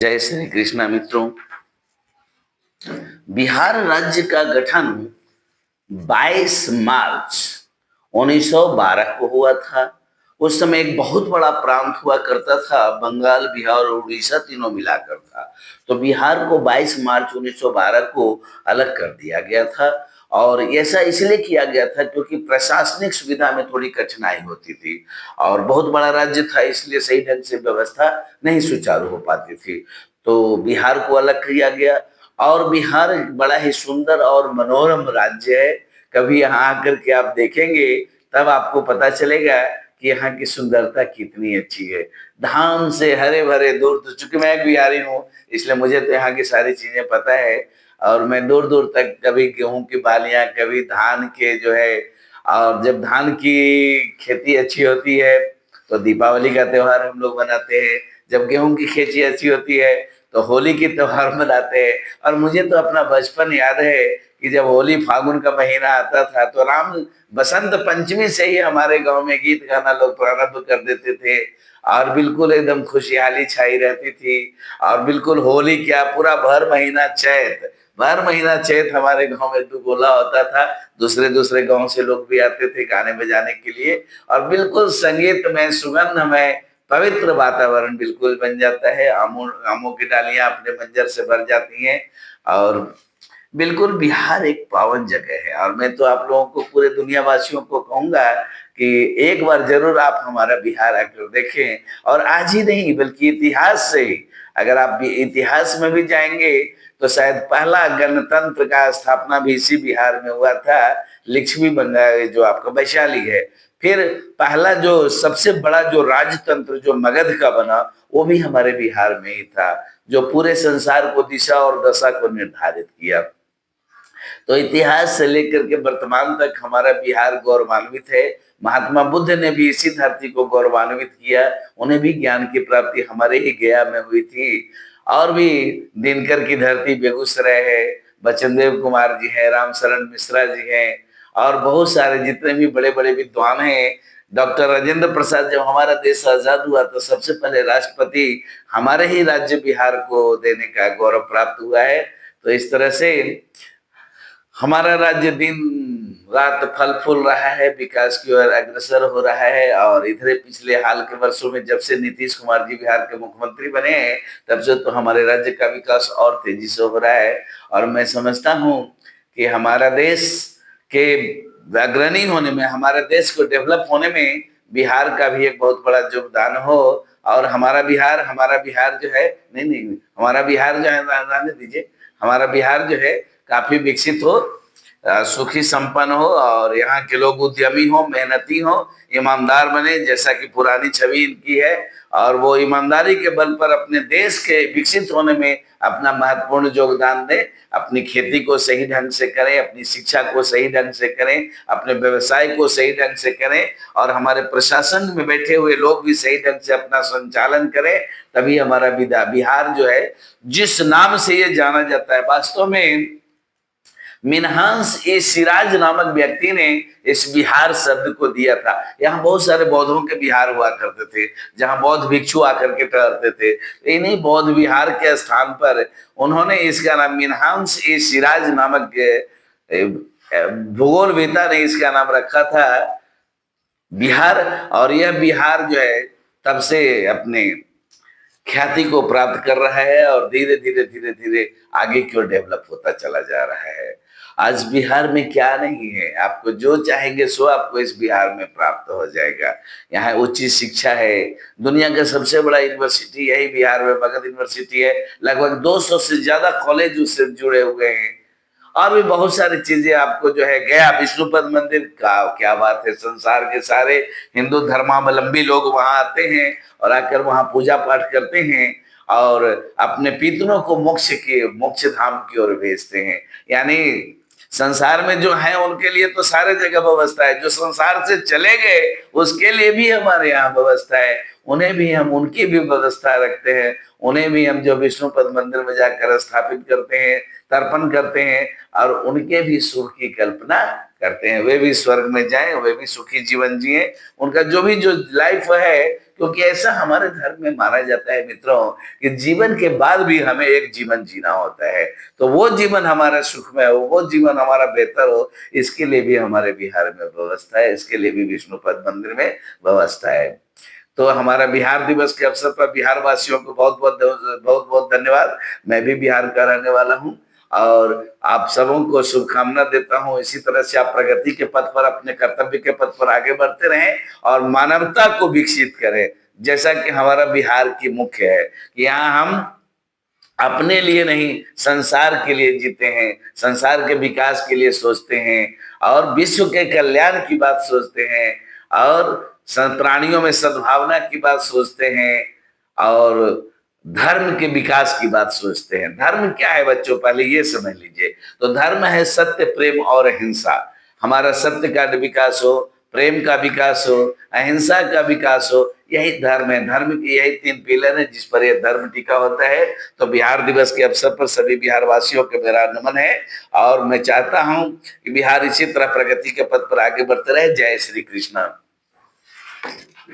जय श्री कृष्णा मित्रों। बिहार राज्य का गठन 22 मार्च 1912 को हुआ था। उस समय एक बहुत बड़ा प्रांत हुआ करता था, बंगाल, बिहार और उड़ीसा तीनों मिलाकर था। तो बिहार को 22 मार्च 1912 को अलग कर दिया गया था। और ऐसा इसलिए किया गया था क्योंकि प्रशासनिक सुविधा में थोड़ी कठिनाई होती थी और बहुत बड़ा राज्य था, इसलिए सही ढंग से व्यवस्था नहीं सुचारू हो पाती थी। तो बिहार को अलग किया गया और बिहार एक बड़ा ही सुंदर और मनोरम राज्य है। कभी यहाँ आकर के आप देखेंगे तब आपको पता चलेगा कि यहाँ की सुंदरता कितनी अच्छी है। धान से हरे भरे दूर दूर, चूंकि मैं एक बिहारी हूँ इसलिए मुझे तो यहाँ की सारी चीजें पता है। और मैं दूर दूर तक कभी गेहूं की बालियां, कभी धान के जो है, और जब धान की खेती अच्छी होती है तो दीपावली का त्योहार हम लोग मनाते हैं। जब गेहूं की खेती अच्छी होती है तो होली की त्योहार मनाते हैं। और मुझे तो अपना बचपन याद है कि जब होली फागुन का महीना आता था तो राम बसंत पंचमी से ही हमारे गांव में गीत गाना लोग प्रारंभ कर देते थे और बिल्कुल एकदम खुशहाली छाई रहती थी। और बिल्कुल होली क्या, पूरा भर महीना चैत हमारे गांव में दुगोला होता था। दूसरे दूसरे गांव से लोग भी आते थे गाने बजाने के लिए और बिल्कुल संगीत में, सुगंध में पवित्र वातावरण बिल्कुल बन जाता है। आमों आमों की डालियां अपने मंजर से भर जाती हैं और बिल्कुल बिहार एक पावन जगह है। और मैं तो आप लोगों को, पूरे दुनिया वासियों को कहूंगा कि एक बार जरूर आप हमारा बिहार आकर देखें। और आज ही नहीं बल्कि इतिहास से, अगर आप भी इतिहास में भी जाएंगे तो शायद पहला गणतंत्र का स्थापना भी इसी बिहार में हुआ था। लक्ष्मी बंगाल जो आपका वैशाली है। फिर पहला जो सबसे बड़ा जो राजतंत्र जो मगध का बना वो भी हमारे बिहार में ही था, जो पूरे संसार को दिशा और दशा को निर्धारित किया। तो इतिहास से लेकर के वर्तमान तक हमारा बिहार गौरवान्वित है। महात्मा बुद्ध ने भी इसी धरती को गौरवान्वित किया। उन्हें भी ज्ञान की प्राप्ति हमारे ही गया में हुई थी। और भी दिनकर की धरती बेगूसराय है, बचनदेव कुमार जी हैं, राम शरण मिश्रा जी हैं और बहुत सारे जितने भी बड़े बड़े विद्वान हैं। डॉक्टर राजेंद्र प्रसाद, जब हमारा देश आजाद हुआ तो सबसे पहले राष्ट्रपति हमारे ही राज्य बिहार को देने का गौरव प्राप्त हुआ है। तो इस तरह से हमारा राज्य दिन रात फल फूल रहा है, विकास की ओर अग्रसर हो रहा है। और इधर पिछले हाल के वर्षों में जब से नीतीश कुमार जी बिहार के मुख्यमंत्री बने हैं तब से तो हमारे राज्य का विकास और तेजी से हो रहा है। और मैं समझता हूँ कि हमारा देश के अग्रणी होने में, हमारे देश को डेवलप होने में बिहार का भी एक बहुत बड़ा योगदान हो। और हमारा बिहार जो है, नहीं नहीं, हमारा बिहार जो है, रहने दीजिए, हमारा बिहार जो है काफी विकसित हो, सुखी संपन्न हो और यहाँ के लोग उद्यमी हो, मेहनती हो, ईमानदार बने, जैसा कि पुरानी छवि इनकी है। और वो ईमानदारी के बल पर अपने देश के विकसित होने में अपना महत्वपूर्ण योगदान दें। अपनी खेती को सही ढंग से करें, अपनी शिक्षा को सही ढंग से करें, अपने व्यवसाय को सही ढंग से करें और हमारे प्रशासन में बैठे हुए लोग भी सही ढंग से अपना संचालन करें। तभी हमारा बिहार जो है, जिस नाम से ये जाना जाता है, वास्तव में मिनहास ए सिराज नामक व्यक्ति ने इस बिहार शब्द को दिया था। यहाँ बहुत सारे बौद्धों के बिहार हुआ करते थे जहाँ बौद्ध भिक्षु आकर के ठहरते थे। इन्हीं बौद्ध विहार के स्थान पर उन्होंने इसका नाम मिनहास ए सिराज नामक भूगोलवेता ने इसका नाम रखा था बिहार। और यह बिहार जो है तब से अपने ख्याति को प्राप्त कर रहा है और धीरे धीरे धीरे धीरे आगे की ओर डेवलप होता चला जा रहा है। आज बिहार में क्या नहीं है, आपको जो चाहेंगे सो आपको इस बिहार में प्राप्त हो जाएगा। यहाँ उच्च शिक्षा है, दुनिया का सबसे बड़ा यूनिवर्सिटी यही बिहार में मगध यूनिवर्सिटी है। लगभग 200 से ज्यादा कॉलेज उससे जुड़े हुए हैं। और भी बहुत सारी चीजें आपको जो है, गया विष्णुपद मंदिर का क्या बात है, संसार के सारे हिंदू धर्मावलंबी लोग वहां आते हैं और आकर वहां पूजा पाठ करते हैं और अपने पितरों को मोक्ष धाम की ओर भेजते हैं। यानी संसार में जो है उनके लिए तो सारे जगह व्यवस्था है, जो संसार से चले गए उसके लिए भी हमारे यहाँ व्यवस्था है। उन्हें भी हम उनकी भी व्यवस्था रखते हैं। उन्हें भी हम जो विष्णुपद मंदिर में जाकर स्थापित करते हैं, तर्पण करते हैं और उनके भी सुख की कल्पना करते हैं। वे भी स्वर्ग में जाएं, वे भी सुखी जीवन जिए, उनका जो भी जो लाइफ है, क्योंकि ऐसा हमारे धर्म में माना जाता है मित्रों कि जीवन के बाद भी हमें एक जीवन जीना होता है। तो वो जीवन हमारा सुखमय हो, वो जीवन हमारा बेहतर हो, इसके लिए भी हमारे बिहार में व्यवस्था है, इसके लिए भी विष्णुपद मंदिर में व्यवस्था है। तो हमारा बिहार दिवस के अवसर पर बिहार वासियों को बहुत बहुत बहुत धन्यवाद। मैं भी बिहार का रहने वाला हूँ और आप सबों को शुभकामना देता हूँ। इसी तरह से आप प्रगति के पथ पर, अपने कर्तव्य के पथ पर आगे बढ़ते रहें और मानवता को विकसित करें। जैसा कि हमारा बिहार की मुख्य है कि यहाँ हम अपने लिए नहीं, संसार के लिए जीते हैं, संसार के विकास के लिए सोचते हैं और विश्व के कल्याण की बात सोचते हैं और प्राणियों में सद्भावना की बात सोचते हैं और धर्म के विकास की बात सोचते हैं। धर्म क्या है बच्चों, पहले ये समझ लीजिए। तो धर्म है सत्य, प्रेम और अहिंसा। हमारा सत्य का विकास हो, प्रेम का विकास हो, अहिंसा का विकास हो, यही धर्म है। धर्म की यही 3 पिलर है जिस पर यह धर्म टिका होता है। तो बिहार दिवस के अवसर पर सभी बिहार वासियों को मेरा नमन है और मैं चाहता हूं कि बिहार इसी तरह प्रगति के पथ पर आगे बढ़ते रहे। जय श्री कृष्ण।